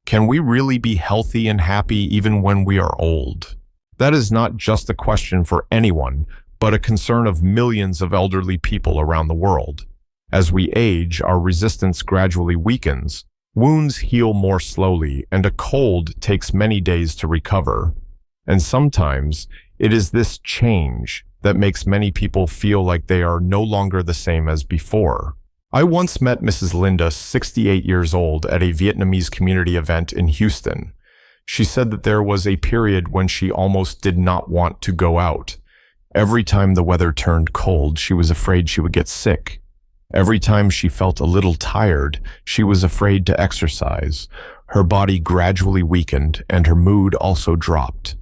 Can we really be healthy and happy even when we are old? That is not just a question for anyone, but a concern of millions of elderly people around the world. As we age, our resistance gradually weakens, wounds heal more slowly, and a cold takes many days to recover. And sometimes, it is this change that makes many people feel like they are no longer the same as before. I once met Mrs. Linda, 68 years old, at a Vietnamese community event in Houston. She said that there was a period when she almost did not want to go out. Every time the weather turned cold, she was afraid she would get sick. Every time she felt a little tired, she was afraid to exercise. Her body gradually weakened, and her mood also dropped.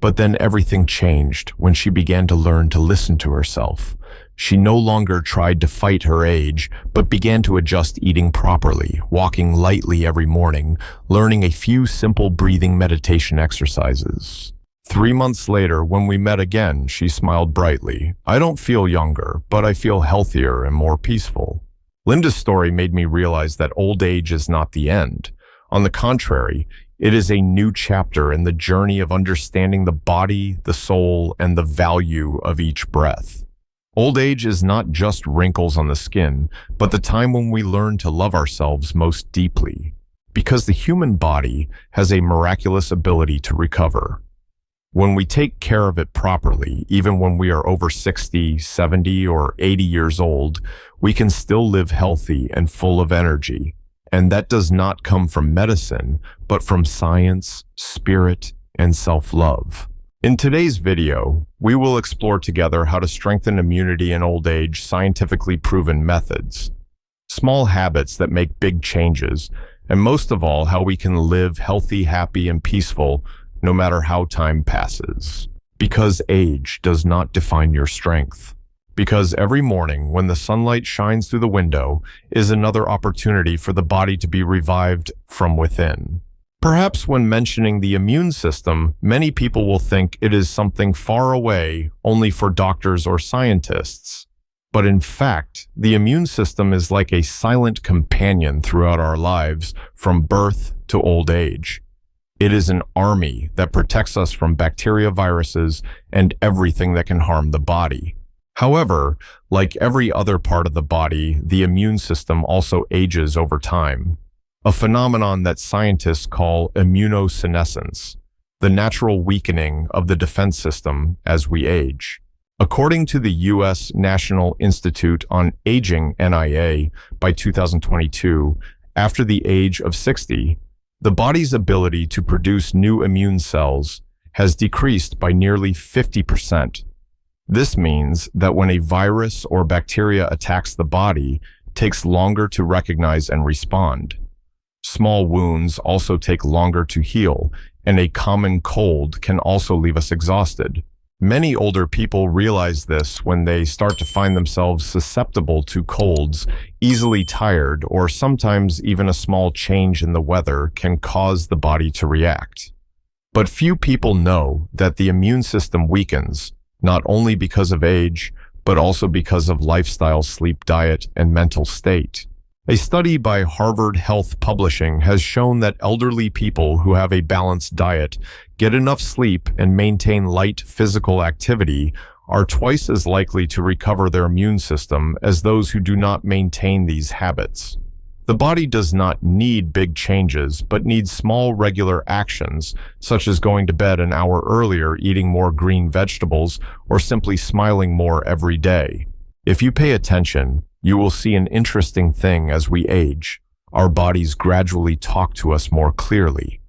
But then everything changed when she began to learn to listen to herself. She no longer tried to fight her age, but began to adjust eating properly, walking lightly every morning, learning a few simple breathing meditation exercises. 3 months later, when we met again, she smiled brightly. I don't feel younger, but I feel healthier and more peaceful. Linda's story made me realize that old age is not the end. On the contrary, it is a new chapter in the journey of understanding the body, the soul, and the value of each breath. Old age is not just wrinkles on the skin, but the time when we learn to love ourselves most deeply. Because the human body has a miraculous ability to recover. When we take care of it properly, even when we are over 60, 70, or 80 years old, we can still live healthy and full of energy. And that does not come from medicine, but from science, spirit, and self-love. In today's video, we will explore together how to strengthen immunity in old age, scientifically proven methods, small habits that make big changes, and most of all, how we can live healthy, happy, and peaceful no matter how time passes. Because age does not define your strength. Because every morning when the sunlight shines through the window is another opportunity for the body to be revived from within. Perhaps when mentioning the immune system, many people will think it is something far away, only for doctors or scientists. But in fact, the immune system is like a silent companion throughout our lives, from birth to old age. It is an army that protects us from bacteria, viruses, and everything that can harm the body. However, like every other part of the body, the immune system also ages over time. A phenomenon that scientists call immunosenescence, the natural weakening of the defense system as we age. According to the U.S. National Institute on Aging, NIA, by 2022, after the age of 60, the body's ability to produce new immune cells has decreased by nearly 50%. This means that when a virus or bacteria attacks the body, it takes longer to recognize and respond. Small wounds also take longer to heal, and a common cold can also leave us exhausted. Many older people realize this when they start to find themselves susceptible to colds, easily tired, or sometimes even a small change in the weather can cause the body to react. But few people know that the immune system weakens, not only because of age, but also because of lifestyle, sleep, diet, and mental state. A study by Harvard Health Publishing has shown that elderly people who have a balanced diet, get enough sleep, and maintain light physical activity are twice as likely to recover their immune system as those who do not maintain these habits. The body does not need big changes, but needs small regular actions, such as going to bed an hour earlier, eating more green vegetables, or simply smiling more every day. If you pay attention, you will see an interesting thing as we age. Our bodies gradually talk to us more clearly.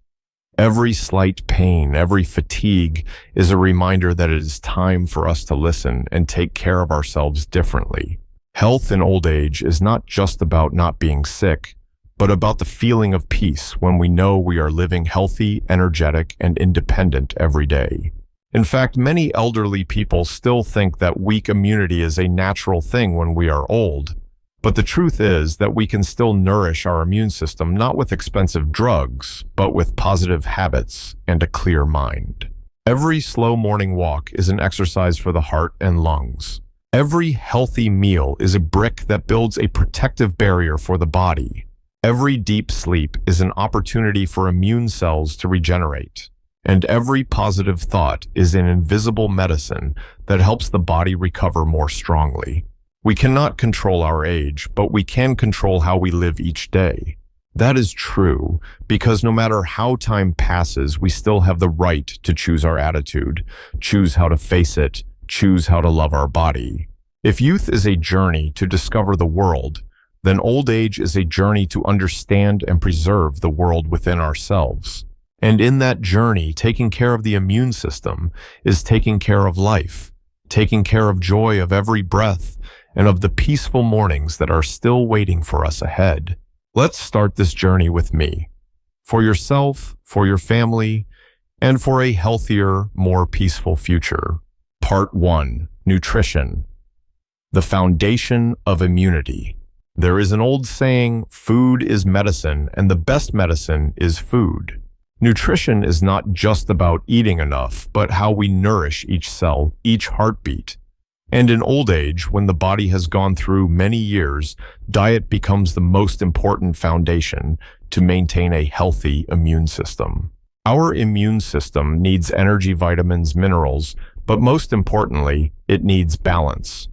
Every slight pain, every fatigue is a reminder that it is time for us to listen and take care of ourselves differently. Health in old age is not just about not being sick, but about the feeling of peace when we know we are living healthy, energetic, and independent every day. In fact, many elderly people still think that weak immunity is a natural thing when we are old. But the truth is that we can still nourish our immune system not with expensive drugs, but with positive habits and a clear mind. Every slow morning walk is an exercise for the heart and lungs. Every healthy meal is a brick that builds a protective barrier for the body. Every deep sleep is an opportunity for immune cells to regenerate. And every positive thought is an invisible medicine that helps the body recover more strongly. We cannot control our age, but we can control how we live each day. That is true, because no matter how time passes, we still have the right to choose our attitude, choose how to face it, choose how to love our body. If youth is a journey to discover the world, then old age is a journey to understand and preserve the world within ourselves. And in that journey, taking care of the immune system is taking care of life, taking care of joy of every breath, and of the peaceful mornings that are still waiting for us ahead. Let's start this journey with me. For yourself, for your family, and for a healthier, more peaceful future. Part 1. Nutrition. The foundation of immunity. There is an old saying, food is medicine, and the best medicine is food. Nutrition is not just about eating enough, but how we nourish each cell, each heartbeat. And in old age, when the body has gone through many years, diet becomes the most important foundation to maintain a healthy immune system. Our immune system needs energy, vitamins, minerals, but most importantly, it needs balance.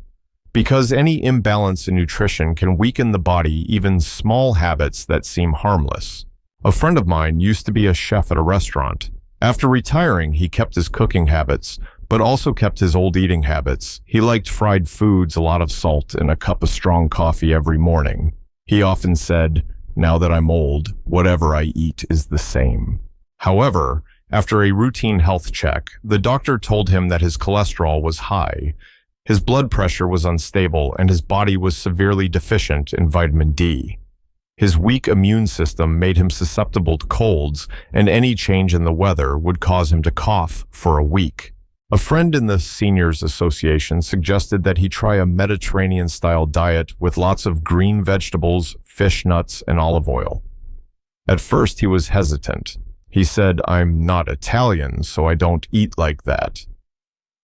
Because any imbalance in nutrition can weaken the body, even small habits that seem harmless. A friend of mine used to be a chef at a restaurant. After retiring, he kept his cooking habits, but also kept his old eating habits. He liked fried foods, a lot of salt, and a cup of strong coffee every morning. He often said, "Now that I'm old, whatever I eat is the same." However, after a routine health check, the doctor told him that his cholesterol was high, his blood pressure was unstable, and his body was severely deficient in vitamin D. His weak immune system made him susceptible to colds, and any change in the weather would cause him to cough for a week. A friend in the Seniors Association suggested that he try a Mediterranean-style diet with lots of green vegetables, fish, nuts, and olive oil. At first, he was hesitant. He said, "I'm not Italian, so I don't eat like that."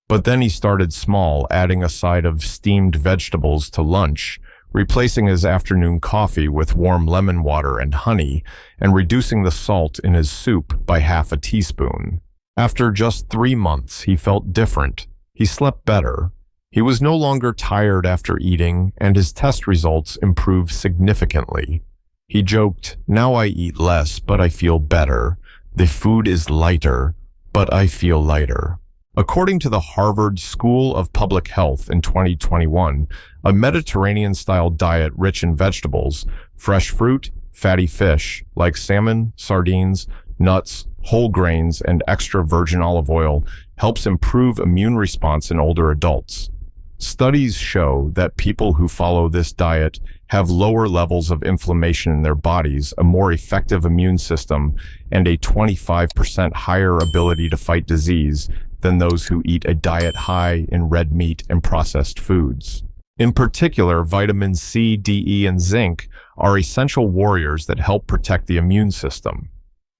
But then he started small, adding a side of steamed vegetables to lunch, replacing his afternoon coffee with warm lemon water and honey, and reducing the salt in his soup by half a teaspoon. After just 3 months, he felt different. He slept better. He was no longer tired after eating, and his test results improved significantly. He joked, "Now I eat less, but I feel better. The food is lighter, but I feel lighter." According to the Harvard School of Public Health in 2021, a Mediterranean-style diet rich in vegetables, fresh fruit, fatty fish like salmon, sardines, nuts, whole grains, and extra virgin olive oil helps improve immune response in older adults. Studies show that people who follow this diet have lower levels of inflammation in their bodies, a more effective immune system, and a 25% higher ability to fight disease than those who eat a diet high in red meat and processed foods. In particular, vitamins C, D, E, and zinc are essential warriors that help protect the immune system.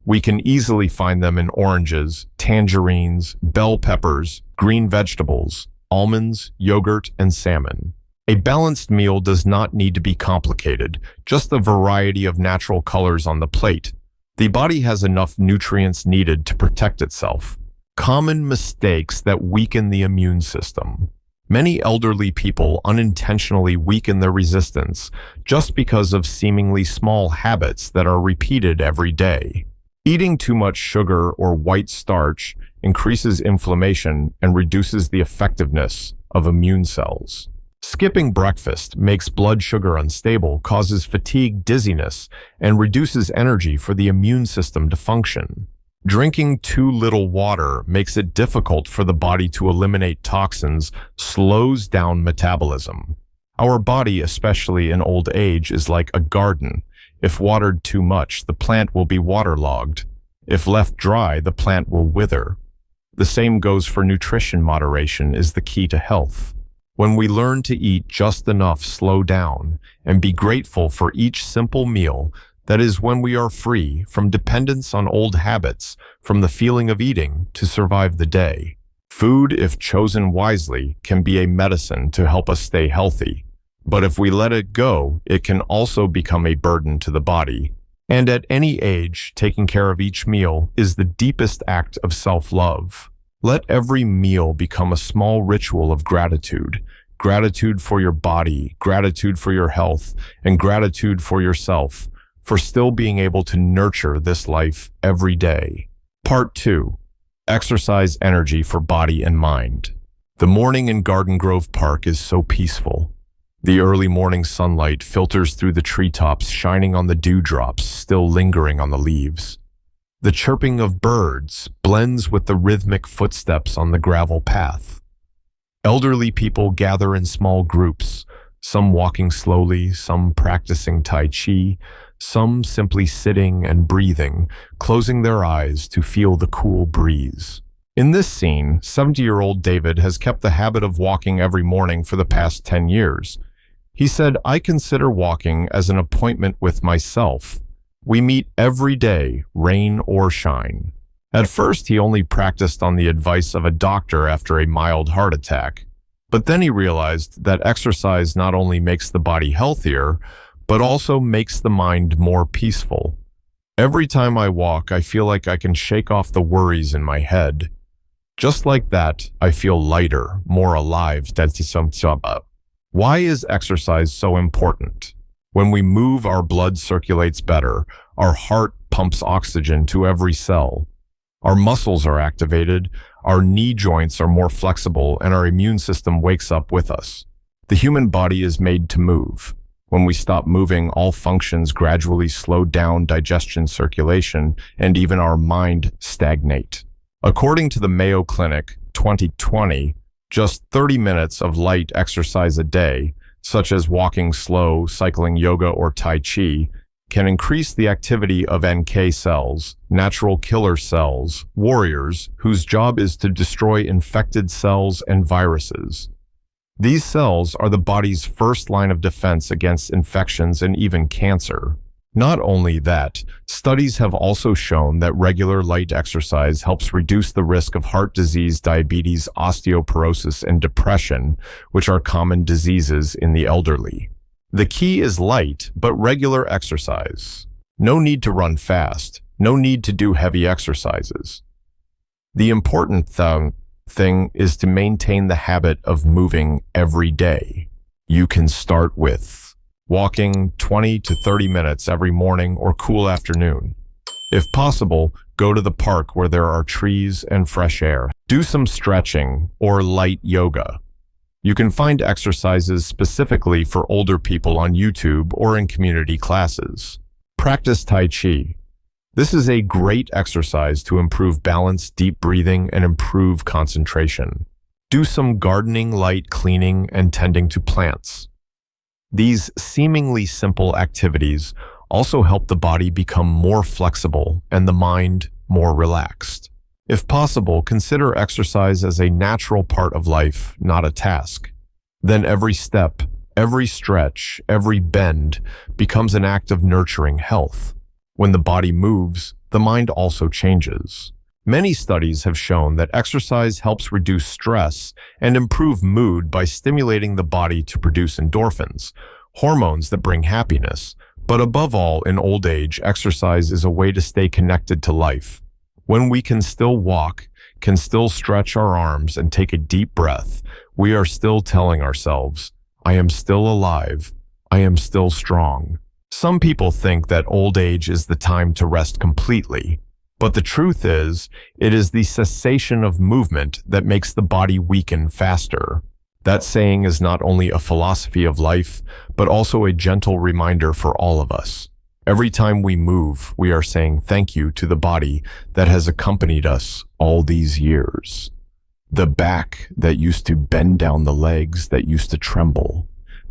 We can easily find them in oranges, tangerines, bell peppers, green vegetables, almonds, yogurt, and salmon. A balanced meal does not need to be complicated, just a variety of natural colors on the plate. The body has enough nutrients needed to protect itself. Common mistakes that weaken the immune system. Many elderly people unintentionally weaken their resistance just because of seemingly small habits that are repeated every day. Eating too much sugar or white starch increases inflammation and reduces the effectiveness of immune cells. Skipping breakfast makes blood sugar unstable, causes fatigue, dizziness, and reduces energy for the immune system to function. Drinking too little water makes it difficult for the body to eliminate toxins, slows down metabolism. Our body, especially in old age, is like a garden. If watered too much, the plant will be waterlogged. If left dry, the plant will wither. The same goes for nutrition. Moderation is the key to health. When we learn to eat just enough, slow down, and be grateful for each simple meal, that is when we are free from dependence on old habits, from the feeling of eating to survive the day. Food, if chosen wisely, can be a medicine to help us stay healthy. But if we let it go, it can also become a burden to the body. And at any age, taking care of each meal is the deepest act of self-love. Let every meal become a small ritual of gratitude. Gratitude for your body, gratitude for your health, and gratitude for yourself, for still being able to nurture this life every day. Part 2. Exercise energy for body and mind. The morning in Garden Grove Park is so peaceful. The early morning sunlight filters through the treetops, shining on the dewdrops still lingering on the leaves. The chirping of birds blends with the rhythmic footsteps on the gravel path. Elderly people gather in small groups, some walking slowly, some practicing Tai Chi, some simply sitting and breathing, closing their eyes to feel the cool breeze. In this scene, 70-year-old David has kept the habit of walking every morning for the past 10 years. He said, "I consider walking as an appointment with myself. We meet every day, rain or shine." At first, he only practiced on the advice of a doctor after a mild heart attack. But then he realized that exercise not only makes the body healthier, but also makes the mind more peaceful. "Every time I walk, I feel like I can shake off the worries in my head. Just like that, I feel lighter, more alive." Why is exercise so important? When we move, our blood circulates better. Our heart pumps oxygen to every cell. Our muscles are activated, our knee joints are more flexible, and our immune system wakes up with us. The human body is made to move. When we stop moving, all functions gradually slow down, digestion, circulation, and even our mind stagnate. According to the Mayo Clinic 2020, just 30 minutes of light exercise a day, such as walking slow, cycling, yoga, or Tai Chi, can increase the activity of NK cells, natural killer cells, warriors, whose job is to destroy infected cells and viruses. These cells are the body's first line of defense against infections and even cancer. Not only that, studies have also shown that regular light exercise helps reduce the risk of heart disease, diabetes, osteoporosis, and depression, which are common diseases in the elderly. The key is light, but regular exercise. No need to run fast. No need to do heavy exercises. The important thing is to maintain the habit of moving every day. You can start with walking 20 to 30 minutes every morning or cool afternoon. If possible, go to the park where there are trees and fresh air. Do some stretching or light yoga. You can find exercises specifically for older people on YouTube or in community classes. Practice Tai Chi. This is a great exercise to improve balance, deep breathing, and improve concentration. Do some gardening, light cleaning, and tending to plants. These seemingly simple activities also help the body become more flexible and the mind more relaxed. If possible, consider exercise as a natural part of life, not a task. Then every step, every stretch, every bend becomes an act of nurturing health. When the body moves, the mind also changes. Many studies have shown that exercise helps reduce stress and improve mood by stimulating the body to produce endorphins, hormones that bring happiness. But above all, in old age, exercise is a way to stay connected to life. When we can still walk, can still stretch our arms and take a deep breath, we are still telling ourselves, "I am still alive. I am still strong." Some people think that old age is the time to rest completely. But the truth is, it is the cessation of movement that makes the body weaken faster. That saying is not only a philosophy of life, but also a gentle reminder for all of us. Every time we move, we are saying thank you to the body that has accompanied us all these years. The back that used to bend down, the legs that used to tremble,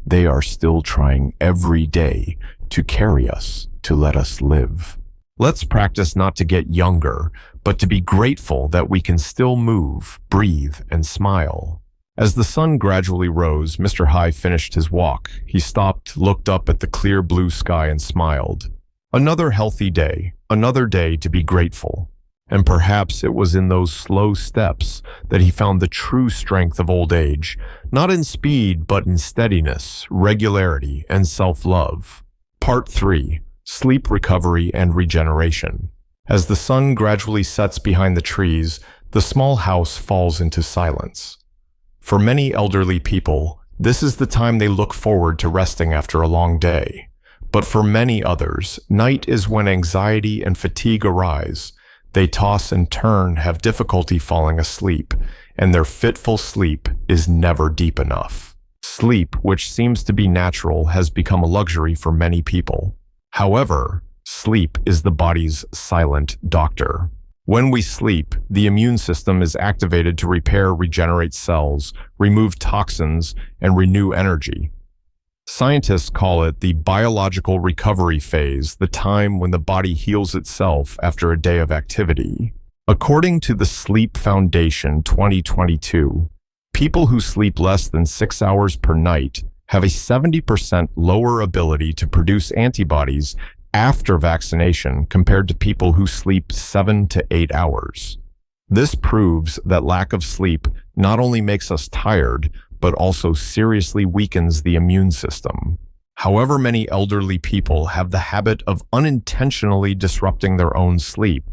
they are still trying every day to carry us, to let us live. Let's practice not to get younger, but to be grateful that we can still move, breathe, and smile. As the sun gradually rose, Mr. High finished his walk. He stopped, looked up at the clear blue sky, and smiled. Another healthy day, another day to be grateful. And perhaps it was in those slow steps that he found the true strength of old age, not in speed, but in steadiness, regularity, and self-love. Part 3. Sleep Recovery and Regeneration. As the sun gradually sets behind the trees, the small house falls into silence. For many elderly people, this is the time they look forward to resting after a long day. But for many others, night is when anxiety and fatigue arise. They toss and turn, have difficulty falling asleep, and their fitful sleep is never deep enough. Sleep, which seems to be natural, has become a luxury for many people. However, sleep is the body's silent doctor. When we sleep, the immune system is activated to repair, regenerate cells, remove toxins, and renew energy. Scientists call it the biological recovery phase, the time when the body heals itself after a day of activity. According to the Sleep Foundation 2022, people who sleep less than 6 hours per night have a 70% lower ability to produce antibodies after vaccination compared to people who sleep 7 to 8 hours. This proves that lack of sleep not only makes us tired, but also seriously weakens the immune system. However, many elderly people have the habit of unintentionally disrupting their own sleep,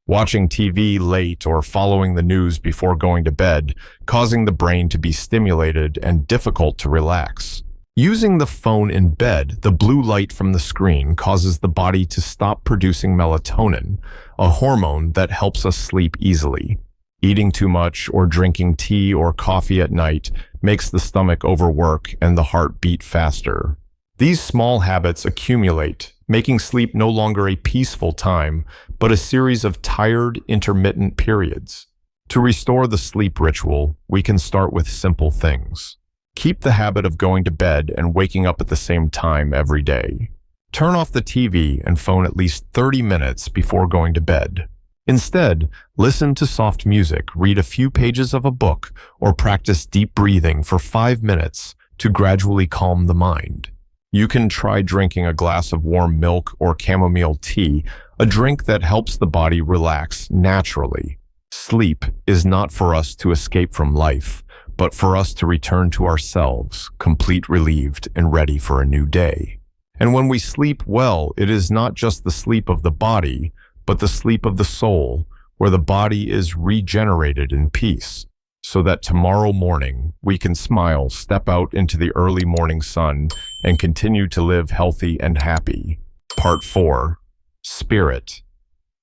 watching TV late or following the news before going to bed, causing the brain to be stimulated and difficult to relax. Using the phone in bed, the blue light from the screen causes the body to stop producing melatonin, a hormone that helps us sleep easily. Eating too much or drinking tea or coffee at night makes the stomach overwork and the heart beat faster. These small habits accumulate, making sleep no longer a peaceful time, but a series of tired, intermittent periods. To restore the sleep ritual, we can start with simple things. Keep the habit of going to bed and waking up at the same time every day. Turn off the TV and phone at least 30 minutes before going to bed. Instead, listen to soft music, read a few pages of a book, or practice deep breathing for 5 minutes to gradually calm the mind. You can try drinking a glass of warm milk or chamomile tea, a drink that helps the body relax naturally. Sleep is not for us to escape from life, but for us to return to ourselves, complete, relieved, and ready for a new day. And when we sleep well, it is not just the sleep of the body, but the sleep of the soul, where the body is regenerated in peace, so that tomorrow morning we can smile, step out into the early morning sun, and continue to live healthy and happy. Part 4. Spirit,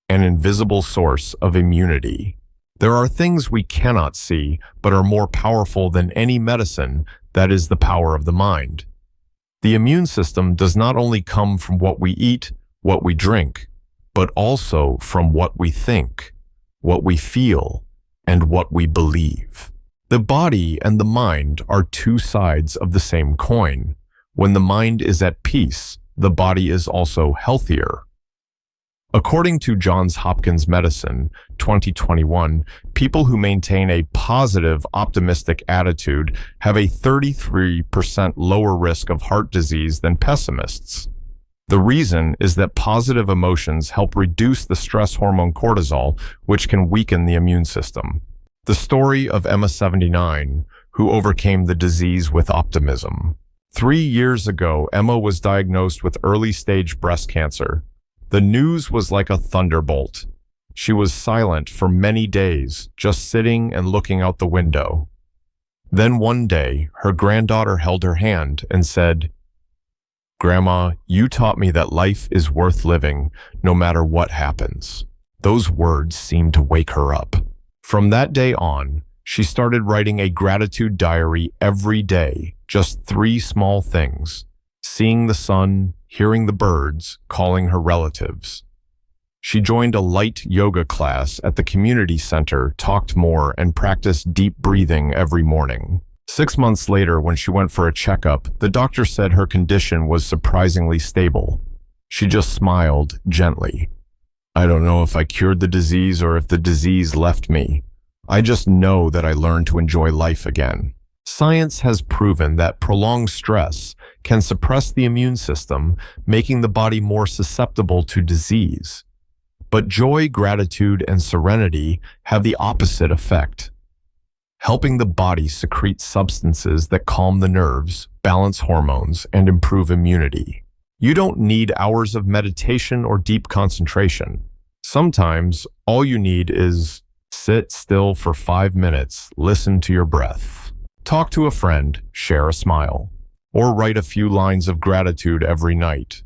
an invisible source of immunity. There are things we cannot see, but are more powerful than any medicine. That is the power of the mind. The immune system does not only come from what we eat, what we drink, but also from what we think, what we feel, and what we believe. The body and the mind are two sides of the same coin. When the mind is at peace, the body is also healthier. According to Johns Hopkins Medicine 2021, people who maintain a positive, optimistic attitude have a 33% lower risk of heart disease than pessimists. The reason is that positive emotions help reduce the stress hormone cortisol, which can weaken the immune system. The story of Emma, 79, who overcame the disease with optimism. 3 years ago, Emma was diagnosed with early-stage breast cancer. The news was like a thunderbolt. She was silent for many days, just sitting and looking out the window. Then one day, her granddaughter held her hand and said, "Grandma, you taught me that life is worth living, no matter what happens." Those words seemed to wake her up. From that day on, she started writing a gratitude diary every day, just 3 small things: seeing the sun, hearing the birds, calling her relatives. She joined a light yoga class at the community center, talked more, and practiced deep breathing every morning. 6 months later, when she went for a checkup, the doctor said her condition was surprisingly stable. She just smiled gently. "I don't know if I cured the disease or if the disease left me. I just know that I learned to enjoy life again." Science has proven that prolonged stress can suppress the immune system, making the body more susceptible to disease. But joy, gratitude, and serenity have the opposite effect, helping the body secrete substances that calm the nerves, balance hormones, and improve immunity. You don't need hours of meditation or deep concentration. Sometimes all you need is sit still for 5 minutes, listen to your breath. Talk to a friend, share a smile, or write a few lines of gratitude every night.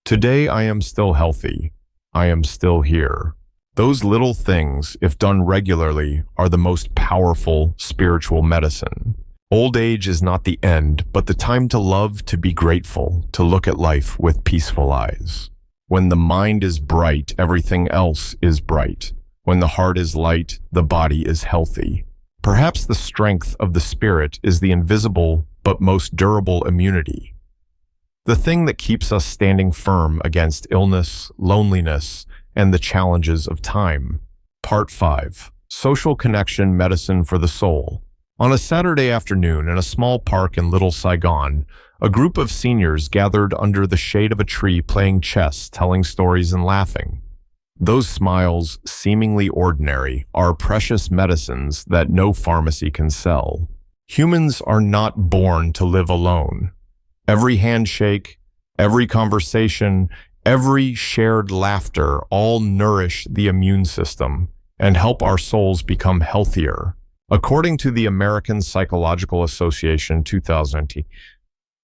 Today I am still healthy. I am still here. Those little things, if done regularly, are the most powerful spiritual medicine. Old age is not the end, but the time to love, to be grateful, to look at life with peaceful eyes. When the mind is bright, everything else is bright. When the heart is light, the body is healthy. Perhaps the strength of the spirit is the invisible but most durable immunity. The thing that keeps us standing firm against illness, loneliness, and the challenges of time. Part 5. Social Connection Medicine for the Soul. On a Saturday afternoon in a small park in Little Saigon, a group of seniors gathered under the shade of a tree playing chess, telling stories and laughing. Those smiles, seemingly ordinary, are precious medicines that no pharmacy can sell. Humans are not born to live alone. Every handshake, every conversation, every shared laughter all nourish the immune system and help our souls become healthier. According to the American Psychological Association 2020,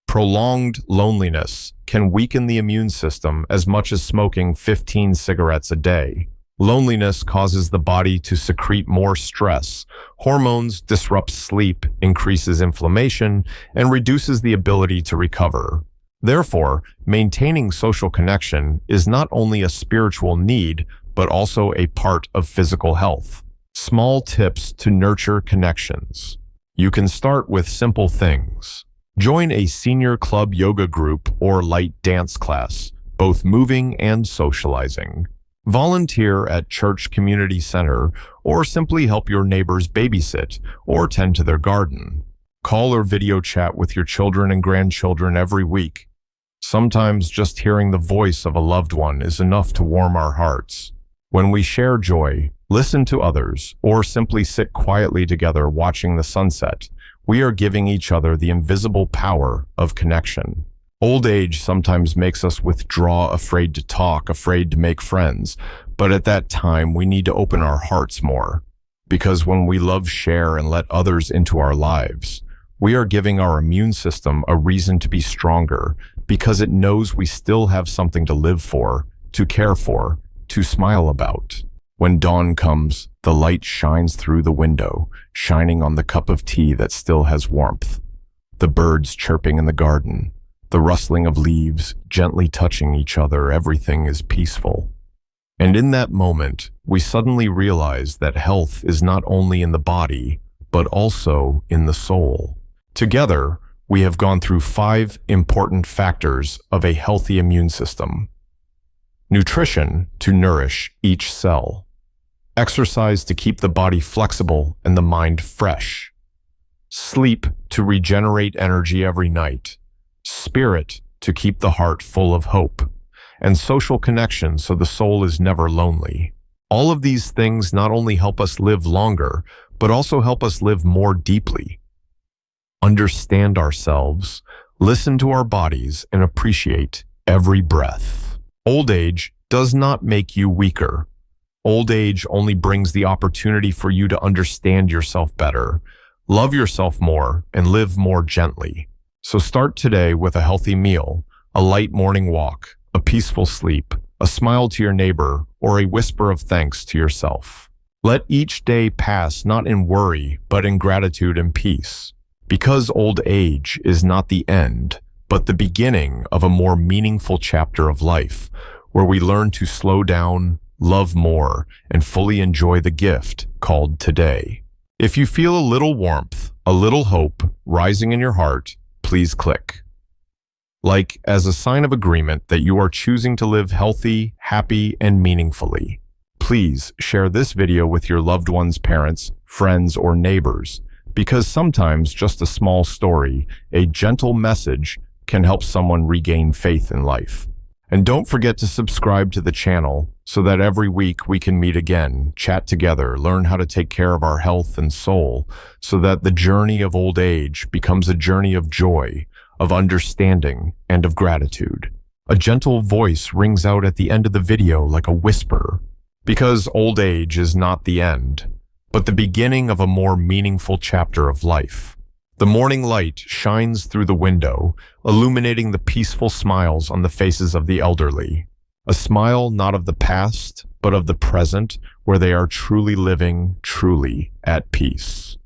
prolonged loneliness can weaken the immune system as much as smoking 15 cigarettes a day. Loneliness causes the body to secrete more stress. Hormones disrupt sleep, increases inflammation, and reduces the ability to recover. Therefore, maintaining social connection is not only a spiritual need, but also a part of physical health. Small tips to nurture connections. You can start with simple things. Join a senior club yoga group or light dance class, both moving and socializing. Volunteer at church community center, or simply help your neighbors babysit or tend to their garden. Call or video chat with your children and grandchildren every week. Sometimes just hearing the voice of a loved one is enough to warm our hearts. When we share joy, listen to others, or simply sit quietly together watching the sunset, we are giving each other the invisible power of connection. Old age sometimes makes us withdraw, afraid to talk, afraid to make friends, but at that time we need to open our hearts more. Because when we love, share, and let others into our lives, we are giving our immune system a reason to be stronger, because it knows we still have something to live for, to care for, to smile about. When dawn comes, the light shines through the window, shining on the cup of tea that still has warmth. The birds chirping in the garden, the rustling of leaves gently touching each other, everything is peaceful. And in that moment, we suddenly realize that health is not only in the body, but also in the soul. Together, we have gone through 5 important factors of a healthy immune system. Nutrition to nourish each cell. Exercise to keep the body flexible and the mind fresh. Sleep to regenerate energy every night. Spirit to keep the heart full of hope. And social connection so the soul is never lonely. All of these things not only help us live longer, but also help us live more deeply. Understand ourselves, listen to our bodies, and appreciate every breath. Old age does not make you weaker. Old age only brings the opportunity for you to understand yourself better, love yourself more, and live more gently. So start today with a healthy meal, a light morning walk, a peaceful sleep, a smile to your neighbor, or a whisper of thanks to yourself. Let each day pass not in worry, but in gratitude and peace. Because old age is not the end, but the beginning of a more meaningful chapter of life, where we learn to slow down, love more, and fully enjoy the gift called today. If you feel a little warmth, a little hope rising in your heart, please click like as a sign of agreement that you are choosing to live healthy, happy, and meaningfully. Please share this video with your loved ones' parents, friends, or neighbors, because sometimes just a small story, a gentle message, can help someone regain faith in life. And don't forget to subscribe to the channel so that every week we can meet again, chat together, learn how to take care of our health and soul, so that the journey of old age becomes a journey of joy, of understanding, and of gratitude. A gentle voice rings out at the end of the video like a whisper, because old age is not the end, but the beginning of a more meaningful chapter of life. The morning light shines through the window, illuminating the peaceful smiles on the faces of the elderly. A smile not of the past, but of the present, where they are truly living, truly at peace.